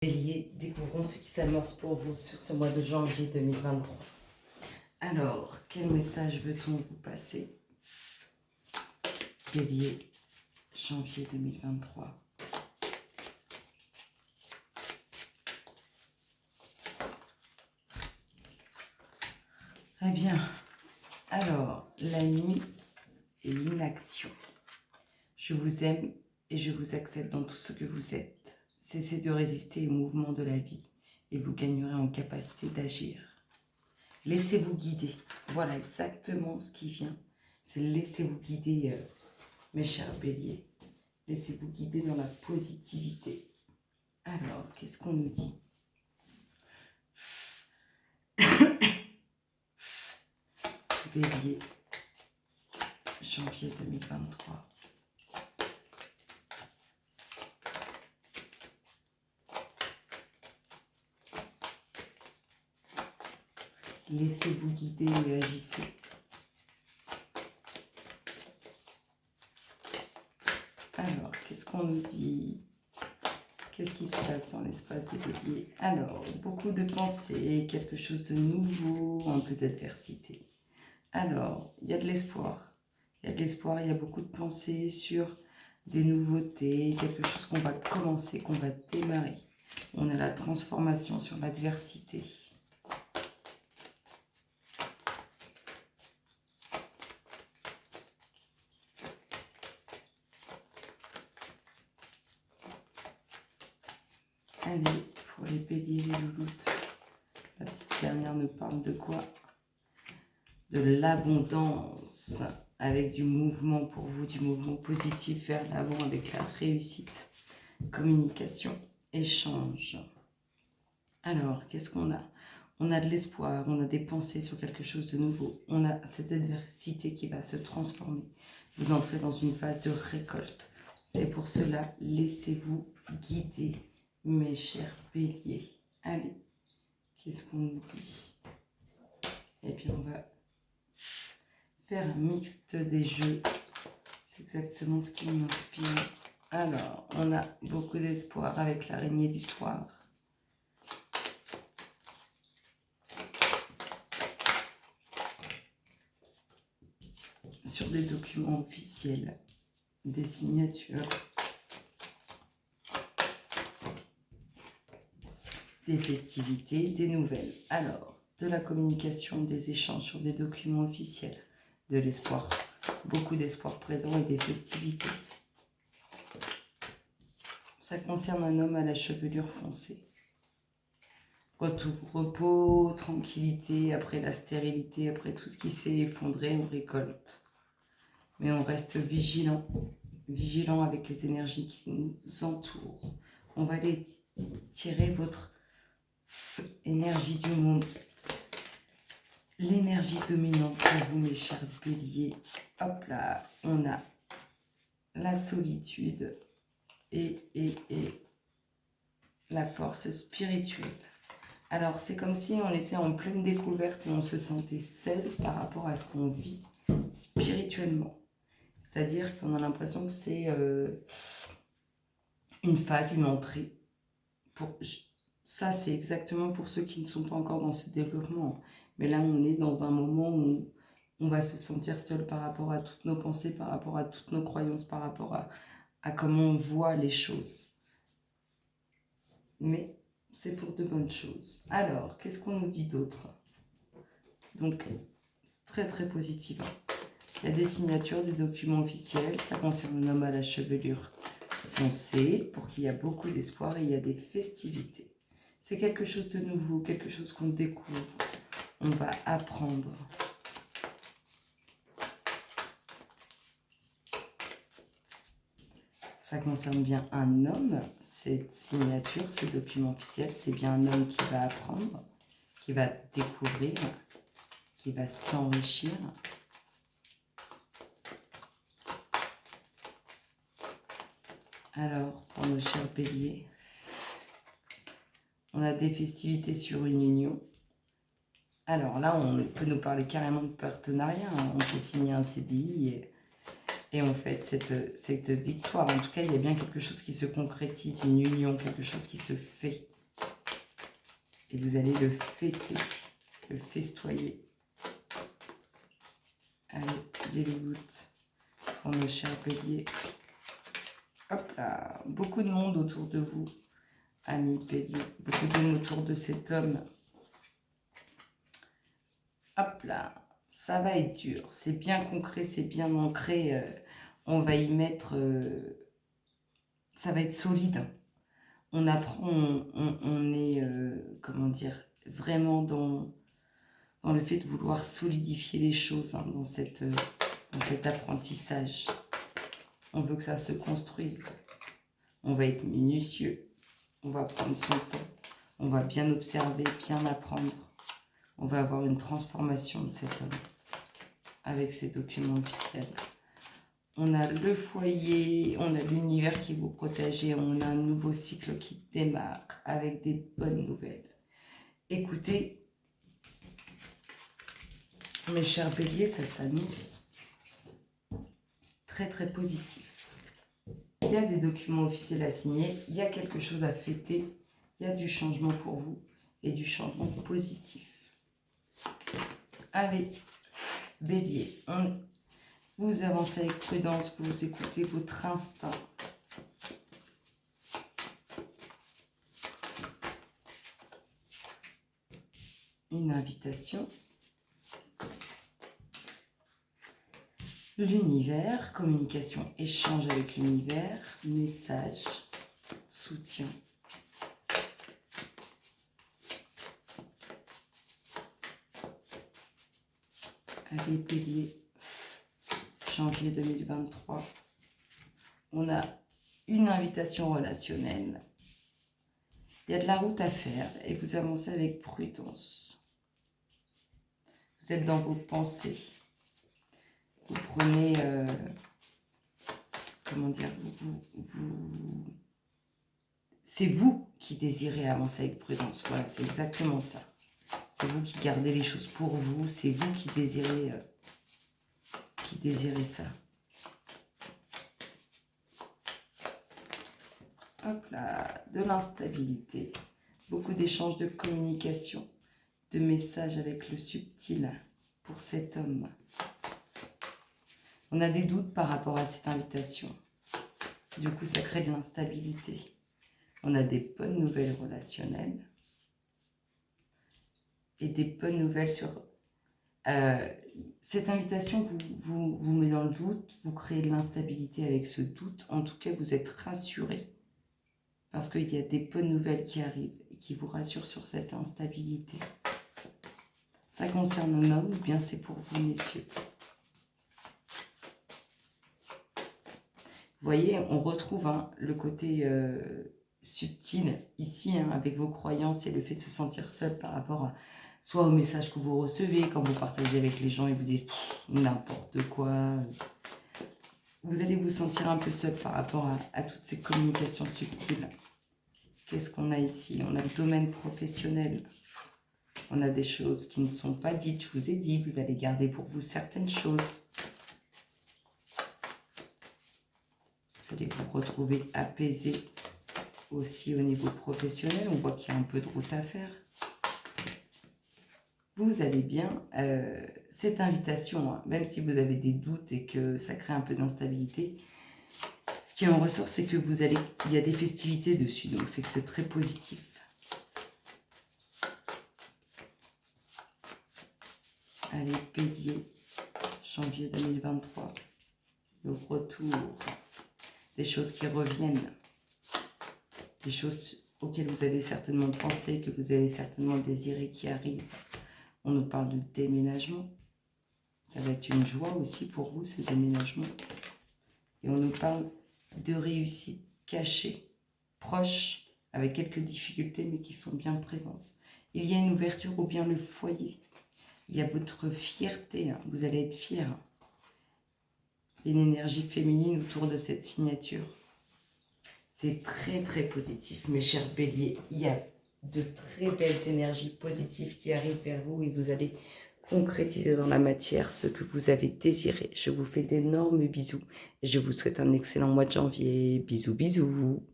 Bélier, découvrons ce qui s'amorce pour vous sur ce mois de janvier 2023. Alors, quel message veut-on vous passer? Bélier, janvier 2023. Eh bien, alors, l'ami et l'inaction. Je vous aime et je vous accepte dans tout ce que vous êtes. Cessez de résister au mouvement de la vie et vous gagnerez en capacité d'agir. Laissez-vous guider. Voilà exactement ce qui vient. C'est laissez-vous guider, mes chers béliers. Laissez-vous guider dans la positivité. Alors, qu'est-ce qu'on nous dit? Bélier, janvier 2023. Laissez-vous guider et agissez. Alors, qu'est-ce qu'on nous dit? Qu'est-ce qui se passe dans l'espace des béliers? Alors, beaucoup de pensées, quelque chose de nouveau, un peu d'adversité. Alors, il y a de l'espoir. Il y a de l'espoir, il y a beaucoup de pensées sur des nouveautés, quelque chose qu'on va commencer, qu'on va démarrer. On a la transformation sur l'adversité. Allez, pour les béliers, les louloutes, la petite dernière nous parle de quoi? De l'abondance, avec du mouvement pour vous, du mouvement positif vers l'avant, avec la réussite, communication, échange. Alors, qu'est-ce qu'on a? On a de l'espoir, on a des pensées sur quelque chose de nouveau, on a cette adversité qui va se transformer. Vous entrez dans une phase de récolte. C'est pour cela, laissez-vous guider, mes chers béliers. Allez, qu'est-ce qu'on nous dit? Eh bien, on va faire un mixte des jeux. C'est exactement ce qui m'inspire. Alors, on a beaucoup d'espoir avec l'araignée du soir. Sur des documents officiels, des signatures, des festivités, des nouvelles. Alors, de la communication, des échanges sur des documents officiels, de l'espoir, beaucoup d'espoir présent et des festivités. Ça concerne un homme à la chevelure foncée. Retour, repos, tranquillité, après la stérilité, après tout ce qui s'est effondré, on récolte. Mais on reste vigilant, vigilant avec les énergies qui nous entourent. On va aller tirer votre énergie du moment. L'énergie dominante pour vous, mes chers béliers. Hop là, on a la solitude et la force spirituelle. Alors, c'est comme si on était en pleine découverte et on se sentait seul par rapport à ce qu'on vit spirituellement. C'est-à-dire qu'on a l'impression que c'est une phase, une entrée. Ça, c'est exactement pour ceux qui ne sont pas encore dans ce développement. Mais là, on est dans un moment où on va se sentir seul par rapport à toutes nos pensées, par rapport à toutes nos croyances, par rapport à comment on voit les choses. Mais c'est pour de bonnes choses. Alors, qu'est-ce qu'on nous dit d'autre? Donc, c'est très très positif. Il y a des signatures, des documents officiels. Ça concerne un homme à la chevelure foncée, pour qu'il y ait beaucoup d'espoir, et il y a des festivités. C'est quelque chose de nouveau, quelque chose qu'on découvre. On va apprendre. Ça concerne bien un homme, cette signature, ces documents officiels, c'est bien un homme qui va apprendre, qui va découvrir, qui va s'enrichir. Alors, pour nos chers béliers, on a des festivités sur une union. Alors là, on peut nous parler carrément de partenariat. Hein. On peut signer un CDI et on fait cette victoire. En tout cas, il y a bien quelque chose qui se concrétise, une union, quelque chose qui se fait. vous allez le fêter, le festoyer. Allez, les gouttes pour nos chers béliers. Hop là, beaucoup de monde autour de vous, amis béliers, beaucoup de monde autour de cet homme. Hop là, ça va être dur, c'est bien concret, c'est bien ancré, on va y mettre, ça va être solide. On apprend, on est, comment dire, vraiment dans le fait de vouloir solidifier les choses hein, dans cet apprentissage. On veut que ça se construise. On va être minutieux. On va prendre son temps. On va bien observer, bien apprendre. On va avoir une transformation de cet homme avec ces documents officiels. On a le foyer, on a l'univers qui vous protège et on a un nouveau cycle qui démarre avec des bonnes nouvelles. Écoutez, mes chers béliers, ça s'annonce très très positif. Il y a des documents officiels à signer, il y a quelque chose à fêter, il y a du changement pour vous et du changement positif. Allez, bélier, vous avancez avec prudence, vous écoutez votre instinct. Une invitation. L'univers, communication, échange avec l'univers, message, soutien. Allez, bélier, janvier 2023. On a une invitation relationnelle. Il y a de la route à faire et vous avancez avec prudence. Vous êtes dans vos pensées. Vous prenez, comment dire, c'est vous qui désirez avancer avec prudence. Voilà, c'est exactement ça. C'est vous qui gardez les choses pour vous. C'est vous qui désirez ça. Hop là, de l'instabilité. Beaucoup d'échanges de communication, de messages avec le subtil pour cet homme. On a des doutes par rapport à cette invitation. Du coup, ça crée de l'instabilité. On a des bonnes nouvelles relationnelles. Et des bonnes nouvelles sur... cette invitation vous met dans le doute, vous créez de l'instabilité avec ce doute. En tout cas, vous êtes rassuré. Parce qu'il y a des bonnes nouvelles qui arrivent et qui vous rassurent sur cette instabilité. Ça concerne un homme ou bien c'est pour vous, messieurs? Vous voyez, on retrouve hein, le côté subtil ici, hein, avec vos croyances et le fait de se sentir seul par rapport à soit au message que vous recevez, quand vous partagez avec les gens et vous dites n'importe quoi. Vous allez vous sentir un peu seul par rapport à toutes ces communications subtiles. Qu'est-ce qu'on a ici? On a le domaine professionnel. On a des choses qui ne sont pas dites. Je vous ai dit, vous allez garder pour vous certaines choses. Vous allez vous retrouver apaisé aussi au niveau professionnel. On voit qu'il y a un peu de route à faire. Vous allez bien. Cette invitation, hein, même si vous avez des doutes et que ça crée un peu d'instabilité, ce qui en ressort, c'est que il y a des festivités dessus. Donc, c'est que c'est très positif. Allez, bélier, janvier 2023. Le retour. Des choses qui reviennent. Des choses auxquelles vous avez certainement pensé, que vous avez certainement désiré qui arrivent. On nous parle de déménagement. Ça va être une joie aussi pour vous, ce déménagement. Et on nous parle de réussite cachée, proche, avec quelques difficultés, mais qui sont bien présentes. Il y a une ouverture ou bien le foyer. Il y a votre fierté, hein. Vous allez être fiers. Il y a une énergie féminine autour de cette signature. C'est très très positif, mes chers béliers. Il y a de très belles énergies positives qui arrivent vers vous et vous allez concrétiser dans la matière ce que vous avez désiré. Je vous fais d'énormes bisous et je vous souhaite un excellent mois de janvier. Bisous, bisous.